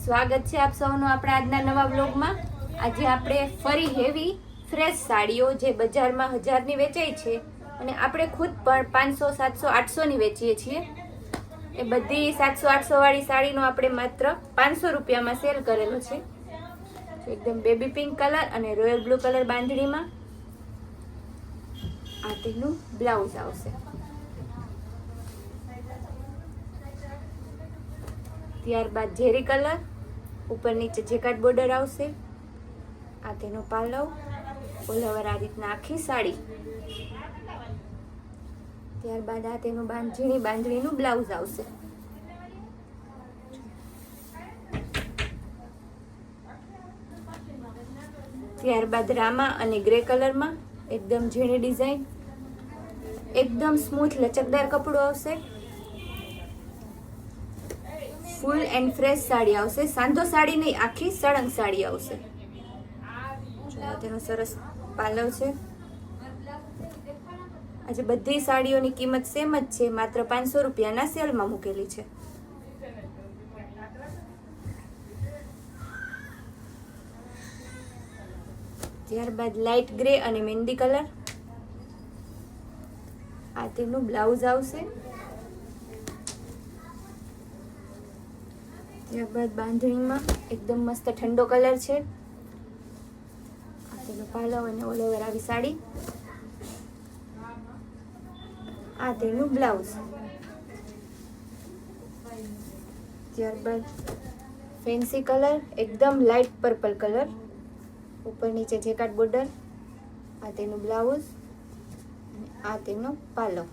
સ્વાગત છે આપ સૌનું આપણા આજના નવા વ્લોગમાં। આજે આપણે ફરી હેવી ફ્રેશ સાડીઓ જે બજારમાં 1000ની વેચાય છે અને આપણે ખુદ પણ 500 700 800 ની વેચીએ છીએ, એ બધી 700 800 વાળી સાડીનો આપણે માત્ર 500 રૂપિયામાં સેલ કરેલો છે। એકદમ બેબી પિંક કલર અને રોયલ બ્લુ કલર બાંધણીમાં આ તેનું બ્લાઉઝ આવશે। ત્યારબાદ ઝેરી કલર ઉપર નીચે જેકાટ બોર્ડર આવશે। આ તેનો પાલવ, ઓલ ઓવર આ રીતના આખી સાડી। ત્યારબાદ આ તેનું બાંધણીનું બ્લાઉઝ આવશે। ત્યારબાદ રામા અને ગ્રે કલરમાં એકદમ ઝીણી ડિઝાઇન, એકદમ સ્મૂથ લચકદાર કપડું આવશે। ફૂલ એન્ડ ફ્રેશ સાડી આવશે, સાંધો સાડી નહીં આખી સળંગ સાડી આવશે। તેનો સરસ પાલવ છે। આજે બધી સાડીઓની કિંમત સેમ જ છે, માત્ર 500 રૂપિયાના સેલમાં મૂકેલી છે। ત્યારબાદ લાઇટ ગ્રે અને મહેંદી કલર, આ તેનું બ્લાઉઝ આવશે। ત્યારબાદ બાંધણીમાં એકદમ મસ્ત ઠંડો કલર છે, આ તેનો પાલવ અને ઓલ ઓવર આવી સાડી, આ તેનું બ્લાઉઝ। ત્યારબાદ ફેન્સી કલર એકદમ લાઇટ પર્પલ કલર, ઉપર નીચે જેકાટ બોર્ડર, આ તેનું બ્લાઉઝ, આ તેનો પાલવ।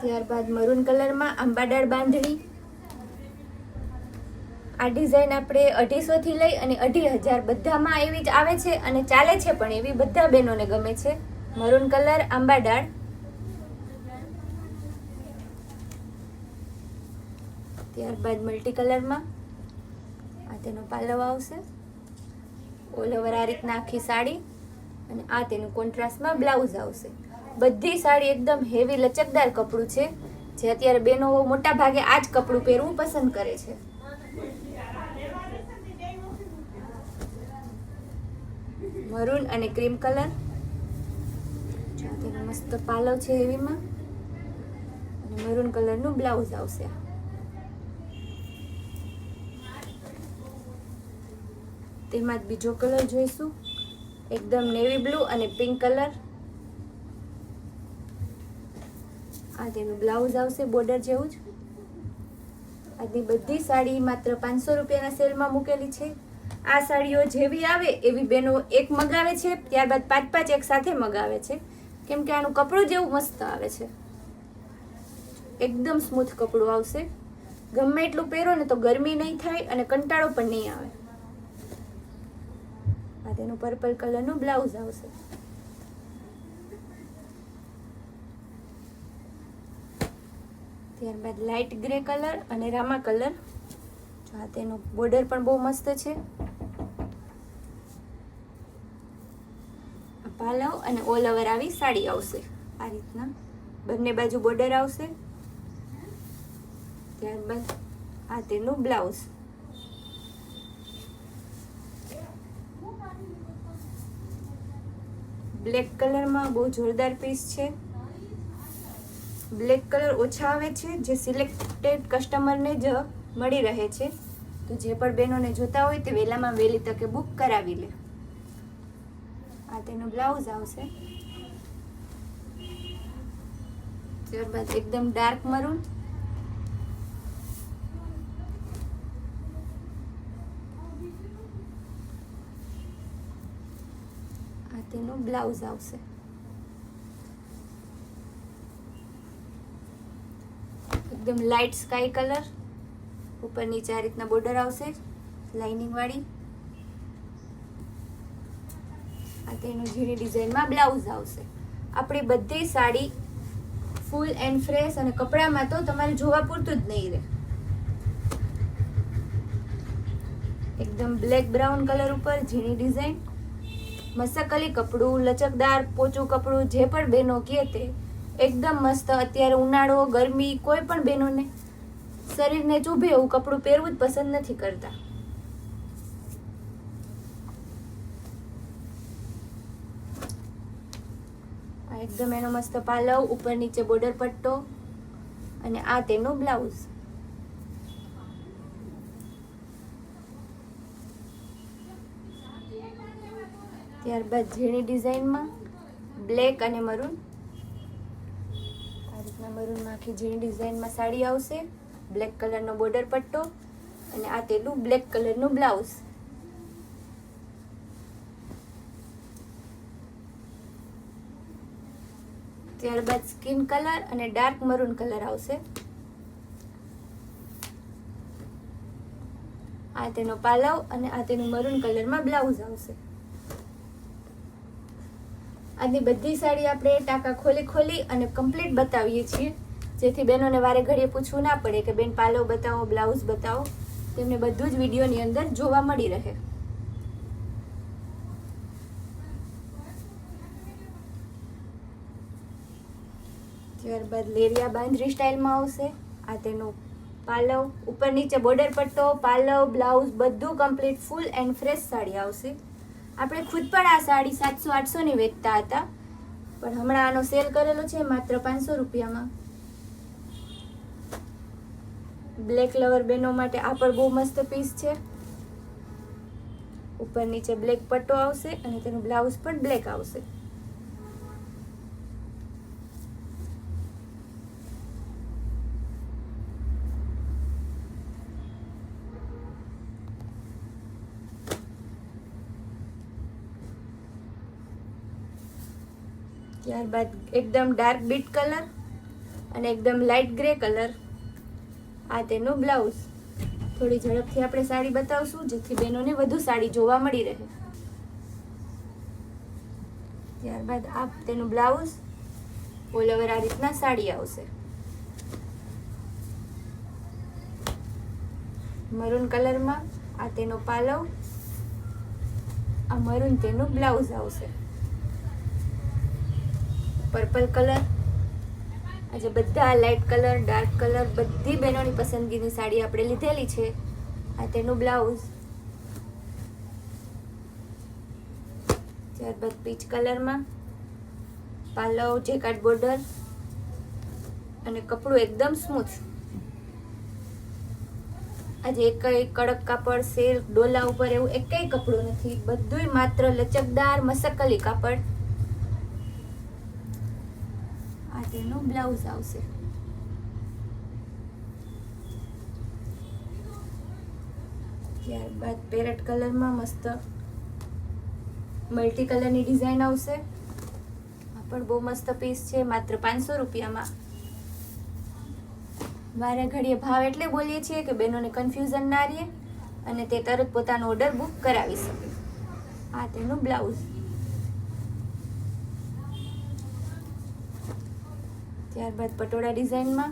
ત્યારબાદ મરૂન કલરમાં આંબાડાળ બાંધણી, આ ડિઝાઇન આપણે 250 થી લઈ અને 2500 બધામાં એવી જ આવે છે અને ચાલે છે પણ એવી બધા બહેનોને ગમે છે। મરૂન કલર આંબાડાળ। ત્યારબાદ મલ્ટી કલરમાં આ તેનો પાલવ આવશે, ઓલ ઓવર આ રીતના આખી સાડી અને આ તેનું કોન્ટ્રાસ્ટમાં બ્લાઉઝ આવશે। બધી સાડી એકદમ હેવી લચકદાર કપડું છે, જે અત્યારે બહેનો મોટા ભાગે આ જ કપડું પહેરવું પસંદ કરે છે। મરૂન અને ક્રીમ કલર, તેનો મસ્ત પાલવ છે હેવીમાં અને મરૂન કલરનું બ્લાઉઝ આવશે। તેમાં જ બીજો કલર જોઈશું, એકદમ નેવી બ્લુ અને પિંક કલર, આ તેનું બ્લાઉઝ આવશે બોર્ડર જેવું જ। આજની બધી સાડી માત્ર 500 રૂપિયાના સેલમાં મૂકેલી છે। આ સાડીઓ જેવી આવે એવી બહેનો એક મગાવે છે, ત્યારબાદ 5 એક સાથે મગાવે છે, કેમ કે આનું કપડું જેવું મસ્ત આવે છે। એકદમ સ્મૂથ કપડું આવશે, ગમે એટલું પહેરો ને તો ગરમી નહીં થાય અને કંટાળો પણ નહીં આવે। આ તેનું પર્પલ કલરનું બ્લાઉઝ આવશે। ત્યારબાદ લાઇટ ગ્રે કલર અને રામા કલર, આ તેનું બોર્ડર પણ બહુ મસ્ત છે, પાલવ અને ઓલ ઓવર આવી સાડી આવશે। આ રીતના બંને બાજુ બોર્ડર આવશે। ત્યારબાદ આ તેનું બ્લાઉઝ। બ્લેક કલરમાં બહુ જોરદાર પીસ છે। બ્લેક કલર ઓછા આવે છે, જે સિલેક્ટેડ કસ્ટમરને જ મળી રહે છે, તો જે પણ બહેનોને જોતા હોય તે વહેલામાં વહેલી તકે બુક કરાવી લે। આ તેનું બ્લાઉઝ આવશે। ત્યારબાદ એકદમ ડાર્ક મરૂન, આ તેનું બ્લાઉઝ આવશે। એકદમ લાઇટ સ્કાય કલર, ઉપર નીચે આ રીતના બોર્ડર આવશે લાઇનિંગ વાળી, આ તેનું ઝીણી ડિઝાઇનમાં બ્લાઉઝ આવશે। આપણી બધી સાડી ફૂલ એન્ડ ફ્રેશ અને કપડામાં તો તમારે જોવા પૂરતું જ નહીં રહે। એકદમ બ્લેક બ્રાઉન કલર ઉપર ઝીણી ડિઝાઇન, મસકલી કપડું, લચકદાર પોચું કપડું, જે પણ બહેનો કહે તે એકદમ મસ્ત. અત્યારે ઉનાળો, ગરમી, કોઈ પણ બહેનોને શરીરને ચૂભે એવું કપડું પહેરવું જ પસંદ નથી કરતા. એકદમ એનો મસ્ત પાલવ, ઉપર નીચે બોર્ડર પટ્ટો અને આ તેનું બ્લાઉઝ. ત્યારબાદ ઝીણી ડિઝાઇનમાં બ્લેક અને મરૂન. આ રીતના મરૂનમાં આખી ઝીણી ડિઝાઇનમાં સાડી આવશે. બ્લેક કલરનો બોર્ડર પટ્ટો અને આ તેનું બ્લેક કલરનું બ્લાઉઝ. ત્યારબાદ સ્કિન કલર અને ડાર્ક મરૂન કલર આવશે. આ તેનો પાલવ અને આ તેનું મરૂન કલરમાં બ્લાઉઝ આવશે. આની બધી સાડી આપણે ટાંકા ખોલી અને કમ્પ્લીટ બતાવીએ છીએ, જેથી બહેનોને વારે ઘડીએ પૂછવું ના પડે કે બેન પાલવ બતાવો, બ્લાઉઝ બતાવો. તેમને બધું જ વિડીયોની અંદર જોવા મળી રહે. ત્યારબાદ લેરિયા બાંધરી સ્ટાઇલમાં આવશે. આ તેનું પાલવ, ઉપર નીચે બોર્ડર પટ્ટો, પાલવ, બ્લાઉઝ બધું complete full and fresh sari આવશે. આપણે ખુદ પણ આ સાડી 700-800 ની વેચતા હતા, પણ હમણાં આનો સેલ કરેલો છે માત્ર 500 રૂપિયામાં. બ્લેક લવર બહેનો માટે આ પણ બહુ મસ્ત પીસ છે. ઉપર નીચે બ્લેક પટ્ટો આવશે અને તેનું બ્લાઉઝ પણ બ્લેક આવશે. ત્યારબાદ એકદમ ડાર્ક બીટ કલર અને એકદમ લાઇટ ગ્રે કલર. આ તેનું બ્લાઉઝ. થોડી ઝડપથી આપણે સાડી બતાવશું, જેથી બહેનોને વધુ સાડી જોવા મળી રહે. ત્યારબાદ આ તેનું બ્લાઉઝ, ઓલ ઓવર આ રીતના સાડી આવશે. મરૂન કલરમાં આ તેનો પાલવ, આ મરૂન તેનું બ્લાઉઝ આવશે. Purple colour. આજે બધા લાઇટ કલર, ડાર્ક કલર બધી બહેનોની પસંદગીની સાડી આપણે લીધેલી છે. આ તેનું બ્લાઉઝ. ત્યારબાદ પીચ કલરમાં પાલવ, જેકાર્ડ બોર્ડર અને કપડું એકદમ સ્મૂથ. આજે એકય કડક કાપડ, સિલ્ક, ડોલા ઉપર એવું એકય કપડું નથી, બધુંય માત્ર લચકદાર મસકલી કાપડ. આ તેનું બ્લાઉઝ આવશે. ત્યારબાદ પેરેટ કલરમાં મસ્ત મલ્ટી કલરની ડિઝાઇન આવશે. આ પણ બહુ મસ્ત પીસ છે, માત્ર 500 રૂપિયામાં. વારે ઘડીએ ભાવ એટલે બોલીએ છીએ કે બહેનોને કન્ફ્યુઝન ના રહે અને તે તરત પોતાનો ઓર્ડર બુક કરાવી શકે. આ તેનું બ્લાઉઝ. ત્યારબાદ પટોળા ડિઝાઇનમાં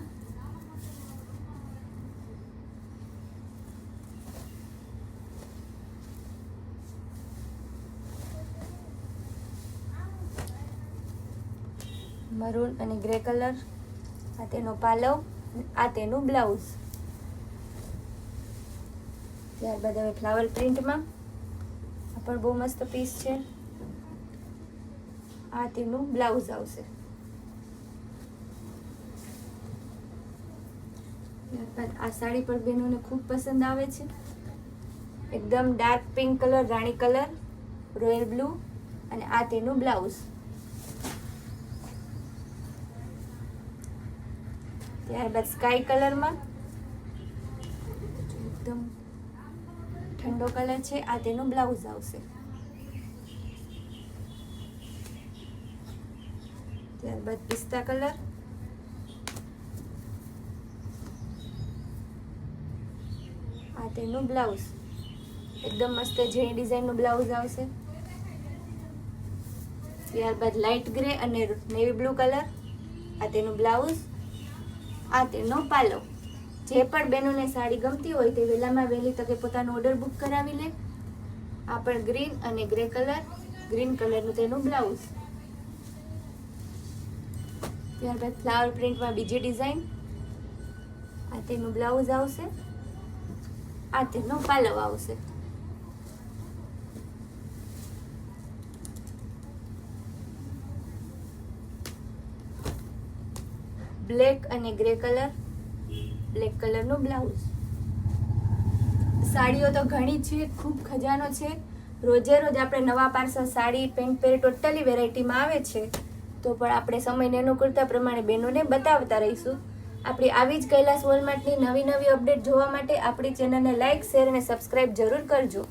મરૂન અને ગ્રે કલર. આ તેનો પાલવ, આ તેનું બ્લાઉઝ. ત્યારબાદ હવે ફ્લાવર પ્રિન્ટમાં આ પણ બહુ મસ્ત પીસ છે. આ તેનું બ્લાઉઝ આવશે. ત્યારબાદ આ સાડી પર બહેનોને ખૂબ પસંદ આવે છે. એકદમ ડાર્ક પિંક કલર, રાણી કલર, રોયલ બ્લુ અને આ તેનું બ્લાઉઝ. ત્યારબાદ સ્કાય કલરમાં એકદમ ઠંડો કલર છે. આ તેનું બ્લાઉઝ આવશે. ત્યારબાદ પિસ્તા કલર. આ તેનું બ્લાઉઝ. એકદમ મસ્ત ઝીણી ડિઝાઇનનું બ્લાઉઝ આવશે. ત્યારબાદ લાઇટ ગ્રે અને નેવી બ્લુ કલર. આ તેનું બ્લાઉઝ. આ તેનો પાલવ. જે પણ બહેનોને સાડી ગમતી હોય તે વહેલામાં વહેલી તકે પોતાનો ઓર્ડર બુક કરાવી લે. આ પણ ગ્રીન અને ગ્રે કલર, ગ્રીન કલરનું તેનું બ્લાઉઝ. ત્યારબાદ ફ્લાવર પ્રિન્ટમાં બીજી ડિઝાઇન. આ તેનું બ્લાઉઝ આવશે, આ તેનો પાલવ આવશે. બ્લેક અને ગ્રે કલર, બ્લેક કલરનું બ્લાઉઝ. સાડીઓ તો ઘણી છે, ખૂબ ખજાનો છે. રોજે રોજ આપણે નવા પાર્સલ સાડી પેન્ટ પેરી ટોટલી વેરાયટીમાં આવે છે, તો પણ આપણે સમયને અનુકૂળતા પ્રમાણે બહેનોને બતાવતા રહીશું. આપણી આવી જ કૈલાસ વોલમાર્ટની નવી નવી અપડેટ જોવા માટે આપણી ચેનલને લાઇક, શેર અને સબસ્ક્રાઇબ જરૂર કરજો.